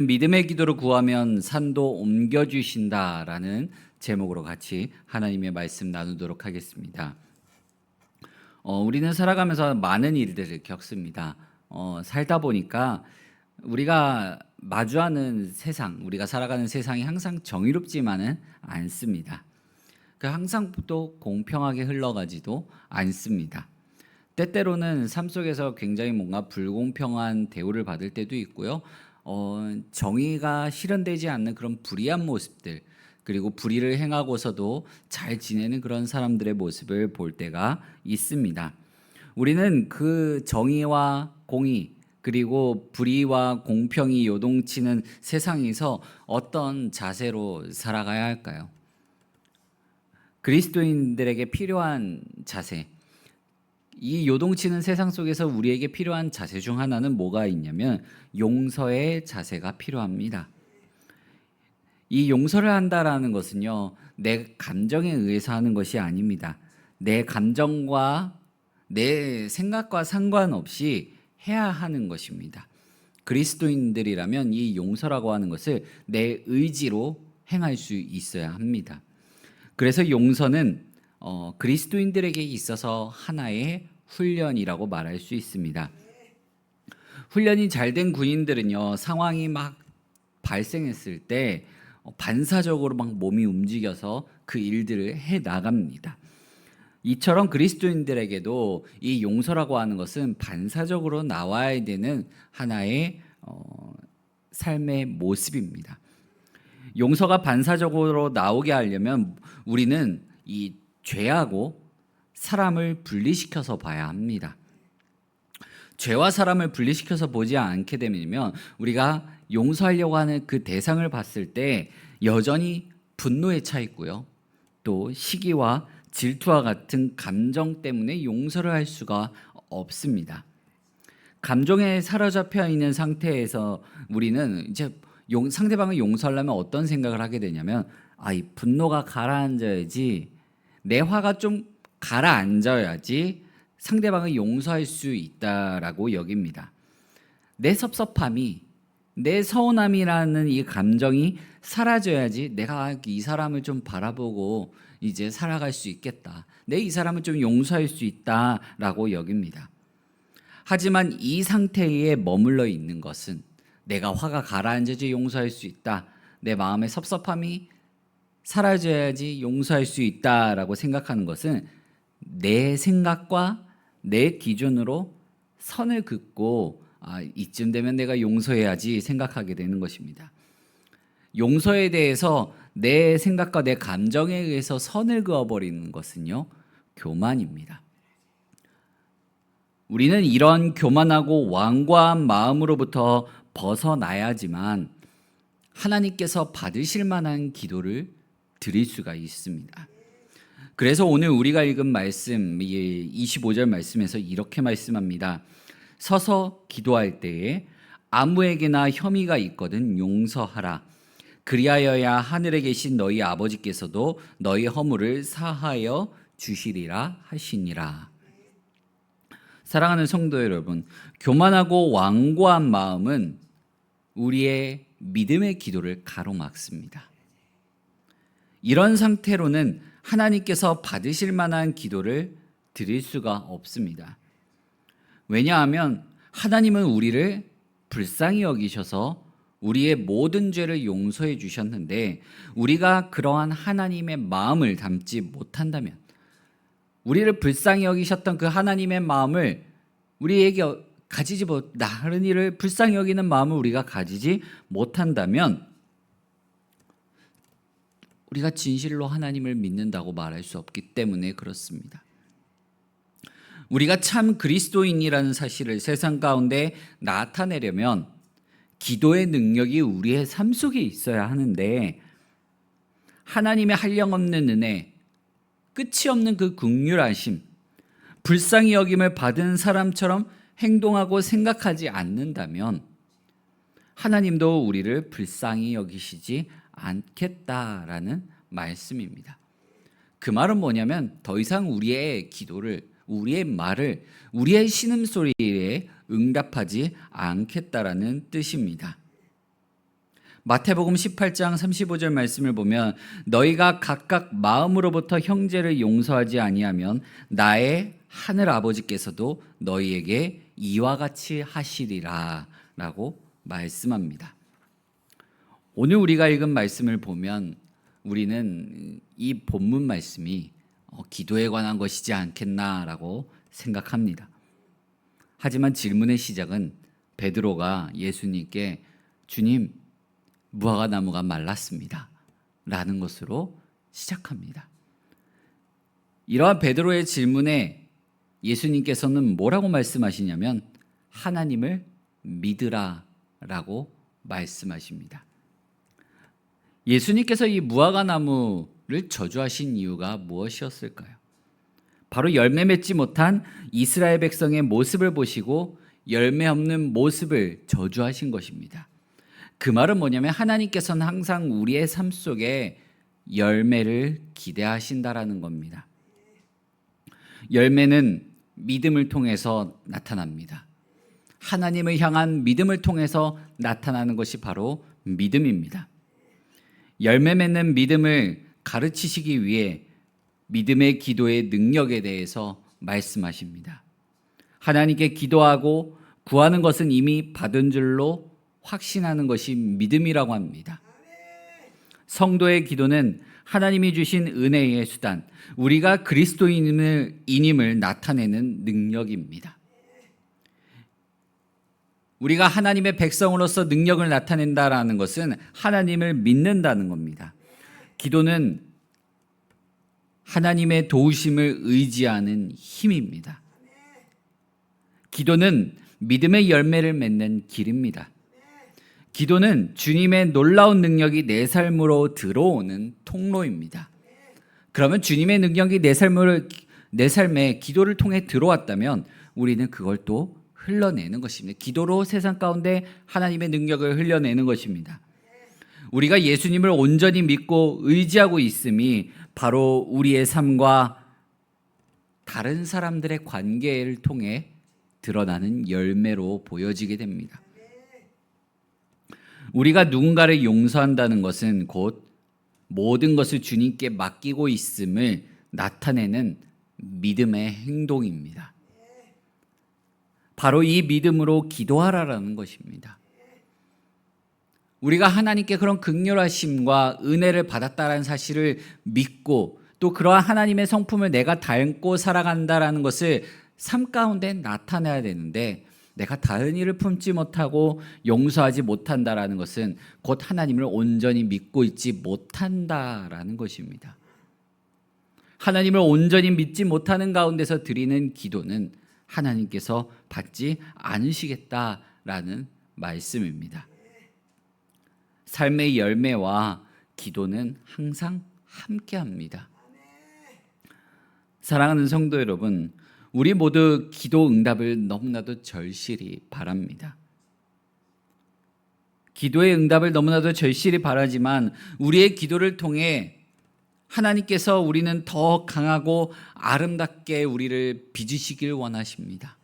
믿음의 기도를 구하면 산도 옮겨주신다라는 제목으로 같이 하나님의 말씀 나누도록 하겠습니다. 우리는 살아가면서 많은 일들을 겪습니다. 살다 보니까 우리가 마주하는 세상, 우리가 살아가는 세상이 항상 정의롭지만은 않습니다. 항상 또 공평하게 흘러가지도 않습니다. 때때로는 삶 속에서 굉장히 뭔가 불공평한 대우를 받을 때도 있고요. 정의가 실현되지 않는 그런 불의한 모습들, 그리고 불의를 행하고서도 잘 지내는 그런 사람들의 모습을 볼 때가 있습니다. 우리는 그 정의와 공의, 그리고 불의와 공평이 요동치는 세상에서 어떤 자세로 살아가야 할까요? 그리스도인들에게 필요한 자세, 이 요동치는 세상 속에서 우리에게 필요한 자세 중 하나는 뭐가 있냐면 용서의 자세가 필요합니다. 이 용서를 한다라는 것은요, 내 감정에 의해서 하는 것이 아닙니다. 내 감정과 내 생각과 상관없이 해야 하는 것입니다. 그리스도인들이라면 이 용서라고 하는 것을 내 의지로 행할 수 있어야 합니다. 그래서 용서는 그리스도인들에게 있어서 하나의 훈련이라고 말할 수 있습니다. 훈련이 잘된 군인들은요, 상황이 막 발생했을 때 반사적으로 막 몸이 움직여서 그 일들을 해 나갑니다. 이처럼 그리스도인들에게도 이 용서라고 하는 것은 반사적으로 나와야 되는 하나의 삶의 모습입니다. 용서가 반사적으로 나오게 하려면 우리는 이 죄하고 사람을 분리시켜서 봐야 합니다. 죄와 사람을 분리시켜서 보지 않게 되면 우리가 용서하려고 하는 그 대상을 봤을 때 여전히 분노에 차 있고요. 또 시기와 질투와 같은 감정 때문에 용서를 할 수가 없습니다. 감정에 사로잡혀 있는 상태에서 우리는 이제 상대방을 용서하려면 어떤 생각을 하게 되냐면, 이 분노가 가라앉아야지, 내 화가 좀 가라앉아야지 상대방을 용서할 수 있다라고 여깁니다. 내 섭섭함이, 내 서운함이라는 이 감정이 사라져야지 내가 이 사람을 좀 바라보고 이제 살아갈 수 있겠다. 내 이 사람을 좀 용서할 수 있다라고 여깁니다. 하지만 이 상태에 머물러 있는 것은, 내가 화가 가라앉아야지 용서할 수 있다, 내 마음의 섭섭함이 사라져야지 용서할 수 있다라고 생각하는 것은 내 생각과 내 기준으로 선을 긋고 이쯤 되면 내가 용서해야지 생각하게 되는 것입니다. 용서에 대해서 내 생각과 내 감정에 의해서 선을 그어버리는 것은요, 교만입니다. 우리는 이런 교만하고 완고한 마음으로부터 벗어나야지만 하나님께서 받으실 만한 기도를 드릴 수가 있습니다. 그래서 오늘 우리가 읽은 말씀, 25절 말씀에서 이렇게 말씀합니다. 서서 기도할 때에 아무에게나 혐의가 있거든 용서하라. 그리하여야 하늘에 계신 너희 아버지께서도 너희 허물을 사하여 주시리라 하시니라. 사랑하는 성도 여러분, 교만하고 완고한 마음은 우리의 믿음의 기도를 가로막습니다. 이런 상태로는 하나님께서 받으실 만한 기도를 드릴 수가 없습니다. 왜냐하면 하나님은 우리를 불쌍히 여기셔서 우리의 모든 죄를 용서해 주셨는데, 우리가 그러한 하나님의 마음을 담지 못한다면, 우리를 불쌍히 여기셨던 그 하나님의 마음을 우리에게 가지지 다른 이를 불쌍히 여기는 마음을 우리가 가지지 못한다면 우리가 진실로 하나님을 믿는다고 말할 수 없기 때문에 그렇습니다. 우리가 참 그리스도인이라는 사실을 세상 가운데 나타내려면 기도의 능력이 우리의 삶 속에 있어야 하는데, 하나님의 한량없는 은혜, 끝이 없는 그 긍휼하심, 불쌍히 여김을 받은 사람처럼 행동하고 생각하지 않는다면 하나님도 우리를 불쌍히 여기시지 않겠다라는 말씀입니다. 그 말은 뭐냐면 더 이상 우리의 기도를, 우리의 말을, 우리의 신음소리에 응답하지 않겠다라는 뜻입니다. 마태복음 18장 35절 말씀을 보면 너희가 각각 마음으로부터 형제를 용서하지 아니하면 나의 하늘 아버지께서도 너희에게 이와 같이 하시리라 라고 말씀합니다. 오늘 우리가 읽은 말씀을 보면 우리는 이 본문 말씀이 기도에 관한 것이지 않겠나라고 생각합니다. 하지만 질문의 시작은 베드로가 예수님께 주님, 무화과 나무가 말랐습니다 라는 것으로 시작합니다. 이러한 베드로의 질문에 예수님께서는 뭐라고 말씀하시냐면 하나님을 믿으라 라고 말씀하십니다. 예수님께서 이 무화과 나무를 저주하신 이유가 무엇이었을까요? 바로 열매 맺지 못한 이스라엘 백성의 모습을 보시고 열매 없는 모습을 저주하신 것입니다. 그 말은 뭐냐면 하나님께서는 항상 우리의 삶 속에 열매를 기대하신다라는 겁니다. 열매는 믿음을 통해서 나타납니다. 하나님을 향한 믿음을 통해서 나타나는 것이 바로 믿음입니다. 열매 맺는 믿음을 가르치시기 위해 믿음의 기도의 능력에 대해서 말씀하십니다. 하나님께 기도하고 구하는 것은 이미 받은 줄로 확신하는 것이 믿음이라고 합니다. 성도의 기도는 하나님이 주신 은혜의 수단, 우리가 그리스도인임을 나타내는 능력입니다. 우리가 하나님의 백성으로서 능력을 나타낸다라는 것은 하나님을 믿는다는 겁니다. 기도는 하나님의 도우심을 의지하는 힘입니다. 기도는 믿음의 열매를 맺는 길입니다. 기도는 주님의 놀라운 능력이 내 삶으로 들어오는 통로입니다. 그러면 주님의 능력이 내 삶에 기도를 통해 들어왔다면 우리는 그걸 또 흘러내는 것입니다. 기도로 세상 가운데 하나님의 능력을 흘려내는 것입니다. 우리가 예수님을 온전히 믿고 의지하고 있음이 바로 우리의 삶과 다른 사람들의 관계를 통해 드러나는 열매로 보여지게 됩니다. 우리가 누군가를 용서한다는 것은 곧 모든 것을 주님께 맡기고 있음을 나타내는 믿음의 행동입니다. 바로 이 믿음으로 기도하라라는 것입니다. 우리가 하나님께 그런 긍휼하심과 은혜를 받았다라는 사실을 믿고 또 그러한 하나님의 성품을 내가 닮고 살아간다라는 것을 삶 가운데 나타내야 되는데 내가 다른 일을 품지 못하고 용서하지 못한다라는 것은 곧 하나님을 온전히 믿고 있지 못한다라는 것입니다. 하나님을 온전히 믿지 못하는 가운데서 드리는 기도는 하나님께서 받지 않으시겠다라는 말씀입니다. 삶의 열매와 기도는 항상 함께합니다. 사랑하는 성도 여러분, 우리 모두 기도 응답을 너무나도 절실히 바랍니다. 기도의 응답을 너무나도 절실히 바라지만 우리의 기도를 통해 하나님께서 우리는 더 강하고 아름답게 우리를 빚으시길 원하십니다.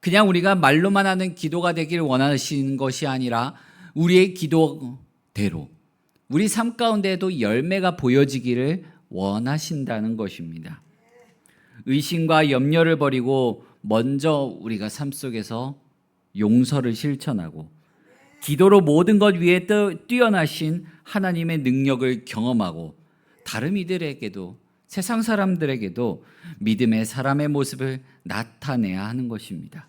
그냥 우리가 말로만 하는 기도가 되길 원하시는 것이 아니라 우리의 기도대로 우리 삶 가운데에도 열매가 보여지기를 원하신다는 것입니다. 의심과 염려를 버리고 먼저 우리가 삶 속에서 용서를 실천하고 기도로 모든 것 위에 뛰어나신 하나님의 능력을 경험하고 다른 이들에게도 세상 사람들에게도 믿음의 사람의 모습을 나타내야 하는 것입니다.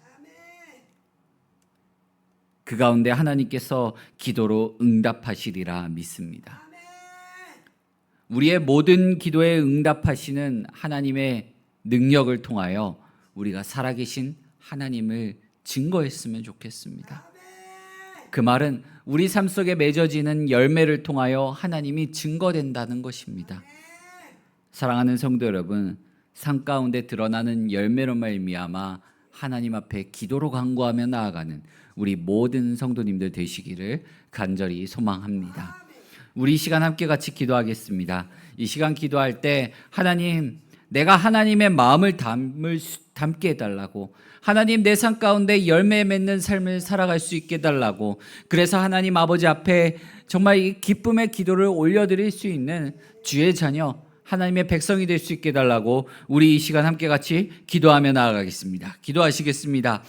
그 가운데 하나님께서 기도로 응답하시리라 믿습니다. 우리의 모든 기도에 응답하시는 하나님의 능력을 통하여 우리가 살아계신 하나님을 증거했으면 좋겠습니다. 그 말은 우리 삶 속에 맺어지는 열매를 통하여 하나님이 증거된다는 것입니다. 사랑하는 성도 여러분, 삶 가운데 드러나는 열매로 말미암아 하나님 앞에 기도로 간구하며 나아가는 우리 모든 성도님들 되시기를 간절히 소망합니다. 우리 이 시간 함께 같이 기도하겠습니다. 이 시간 기도할 때 하나님, 내가 하나님의 마음을 담게 해달라고, 하나님 내 삶 가운데 열매 맺는 삶을 살아갈 수 있게 해달라고, 그래서 하나님 아버지 앞에 정말 이 기쁨의 기도를 올려드릴 수 있는 주의 자녀, 하나님의 백성이 될 수 있게 해달라고 우리 이 시간 함께 같이 기도하며 나아가겠습니다. 기도하시겠습니다.